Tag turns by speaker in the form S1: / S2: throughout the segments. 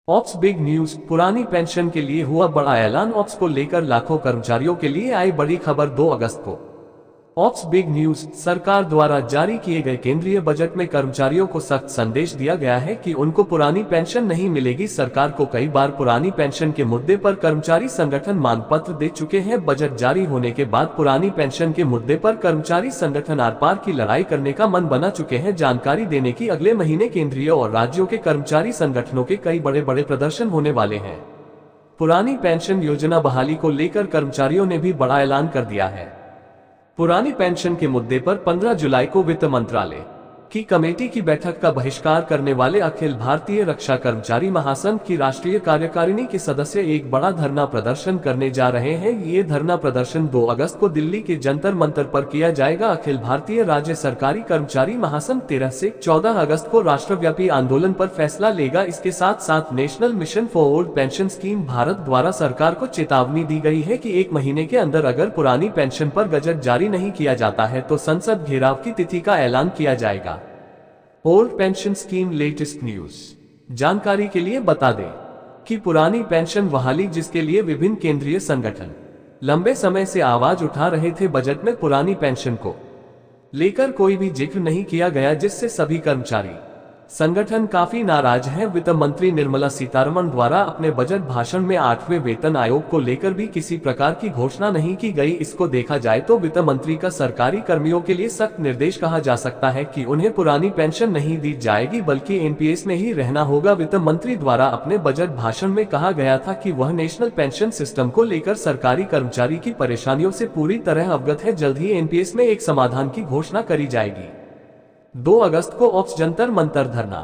S1: Ops big news, पुरानी pension के लिए हुआ बड़ा ऐलान। ऑप्स को लेकर लाखों कर्मचारियों के लिए आई बड़ी खबर। 2 अगस्त को ऑप्स बिग न्यूज, सरकार द्वारा जारी किए गए केंद्रीय बजट में कर्मचारियों को सख्त संदेश दिया गया है कि उनको पुरानी पेंशन नहीं मिलेगी। सरकार को कई बार पुरानी पेंशन के मुद्दे पर कर्मचारी संगठन मांग पत्र दे चुके हैं। बजट जारी होने के बाद पुरानी पेंशन के मुद्दे पर कर्मचारी संगठन आर पार की लड़ाई करने का मन बना चुके हैं। जानकारी देने की अगले महीने केंद्रीय और राज्यों के कर्मचारी संगठनों के कई बड़े बड़े प्रदर्शन होने वाले हैं। पुरानी पेंशन योजना बहाली को लेकर कर्मचारियों ने भी बड़ा ऐलान कर दिया है। पुरानी पेंशन के मुद्दे पर 15 जुलाई को वित्त मंत्रालय की कमेटी की बैठक का बहिष्कार करने वाले अखिल भारतीय रक्षा कर्मचारी महासंघ की राष्ट्रीय कार्यकारिणी के सदस्य एक बड़ा धरना प्रदर्शन करने जा रहे हैं। ये धरना प्रदर्शन 2 अगस्त को दिल्ली के जंतर मंतर पर किया जाएगा। अखिल भारतीय राज्य सरकारी कर्मचारी महासंघ 13 से 14 अगस्त को राष्ट्रव्यापी आंदोलन पर फैसला लेगा। इसके साथ साथ national mission for old pension scheme Bharat द्वारा सरकार को चेतावनी दी गई है कि 1 महीने के अंदर अगर पुरानी पेंशन पर गजट जारी नहीं किया जाता है तो संसद घेराव की तिथि का ऐलान किया जाएगा। Old pension scheme latest news, जानकारी के लिए बता दें कि पुरानी पेंशन बहाली जिसके लिए विभिन्न केंद्रीय संगठन लंबे समय से आवाज उठा रहे थे, बजट में पुरानी पेंशन को लेकर कोई भी जिक्र नहीं किया गया, जिससे सभी कर्मचारी संगठन काफी नाराज हैं। वित्त मंत्री निर्मला सीतारमण द्वारा अपने बजट भाषण में 8वें वेतन आयोग को लेकर भी किसी प्रकार की घोषणा नहीं की गई। इसको देखा जाए तो वित्त मंत्री का सरकारी कर्मियों के लिए सख्त निर्देश कहा जा सकता है कि उन्हें पुरानी पेंशन नहीं दी जाएगी बल्कि एनपीएस में ही रहना होगा। वित्त मंत्री द्वारा अपने बजट भाषण में कहा गया था कि वह नेशनल पेंशन सिस्टम को लेकर सरकारी कर्मचारी की परेशानियों से पूरी तरह अवगत है। जल्द ही एनपीएस में एक समाधान की घोषणा करी जाएगी। 2 अगस्त को ऑप्स जंतर मंतर धरना।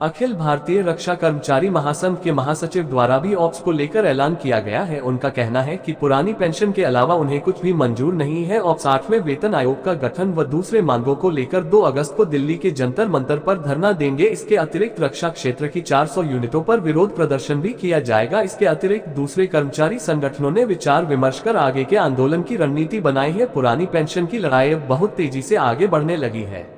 S1: अखिल भारतीय रक्षा कर्मचारी महासंघ के महासचिव द्वारा भी ऑप्स को लेकर ऐलान किया गया है। उनका कहना है कि पुरानी पेंशन के अलावा उन्हें कुछ भी मंजूर नहीं है। ऑप्स 8वें वेतन आयोग का गठन व दूसरे मांगों को लेकर 2 अगस्त को दिल्ली के जंतर मंतर पर धरना देंगे। इसके अतिरिक्त रक्षा क्षेत्र की 400 यूनिटों पर विरोध प्रदर्शन भी किया जाएगा। इसके अतिरिक्त दूसरे कर्मचारी संगठनों ने विचार विमर्श कर आगे के आंदोलन की रणनीति बनाई है। पुरानी पेंशन की लड़ाई अब बहुत तेजी से आगे बढ़ने लगी है।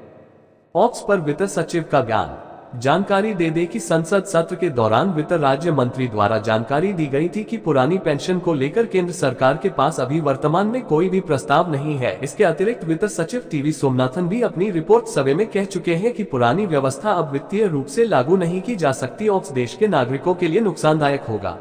S1: ऑप्स पर वित्त सचिव का बयान। जानकारी दे दे कि संसद सत्र के दौरान वित्त राज्य मंत्री द्वारा जानकारी दी गई थी कि पुरानी पेंशन को लेकर केंद्र सरकार के पास अभी वर्तमान में कोई भी प्रस्ताव नहीं है। इसके अतिरिक्त वित्त सचिव टीवी सोमनाथन भी अपनी रिपोर्ट सवे में कह चुके हैं कि पुरानी व्यवस्था अब वित्तीय रूप से लागू नहीं की जा सकती। ऑप्स देश के नागरिकों के लिए नुकसानदायक होगा।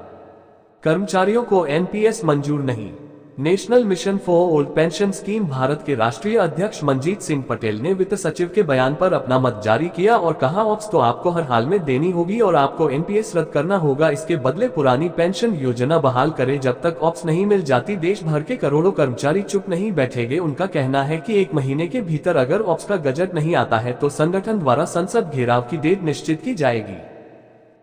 S1: कर्मचारियों को एनपीएस मंजूर नहीं। National mission for old pension scheme Bharat के राष्ट्रीय अध्यक्ष मनजीत सिंह पटेल ने वित्त सचिव के बयान पर अपना मत जारी किया और कहा, ऑप्स तो आपको हर हाल में देनी होगी और आपको एनपीएस रद्द करना होगा। इसके बदले पुरानी पेंशन योजना बहाल करे। जब तक ऑप्स नहीं मिल जाती देश भर के करोड़ों कर्मचारी चुप नहीं बैठेंगे। उनका कहना है कि 1 महीने के भीतर अगर ऑप्स का गजट नहीं आता है तो संगठन द्वारा संसद घेराव की डेट निश्चित की जाएगी,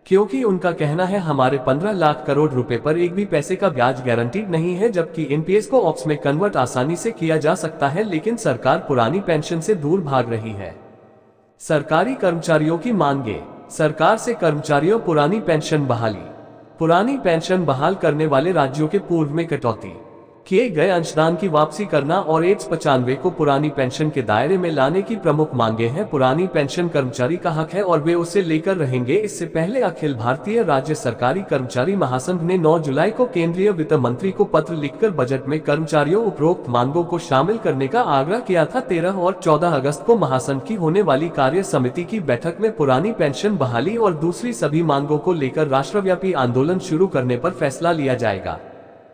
S1: क्योंकि उनका कहना है हमारे 15 लाख करोड़ रुपए पर एक भी पैसे का ब्याज गारंटीड नहीं है, जबकि एनपीएस को ऑप्स में कन्वर्ट आसानी से किया जा सकता है। लेकिन सरकार पुरानी पेंशन से दूर भाग रही है। सरकारी कर्मचारियों की मांगे। सरकार से कर्मचारियों पुरानी पेंशन बहाली। पुरानी पेंशन बहाल करने वाले राज्यों के पूर्व में कटौती किए गए अंशदान की वापसी करना और एड्स 95 को पुरानी पेंशन के दायरे में लाने की प्रमुख मांगे हैं। पुरानी पेंशन कर्मचारी का हक है और वे उसे लेकर रहेंगे। इससे पहले अखिल भारतीय राज्य सरकारी कर्मचारी महासंघ ने 9 जुलाई को केंद्रीय वित्त मंत्री को पत्र लिखकर बजट में कर्मचारियों उपरोक्त मांगों को शामिल करने का आग्रह किया था। 13 और 14 अगस्त को महासंघ की होने वाली कार्य समिति की बैठक में पुरानी पेंशन बहाली और दूसरी सभी मांगों को लेकर राष्ट्रव्यापी आंदोलन शुरू करने पर फैसला लिया जाएगा।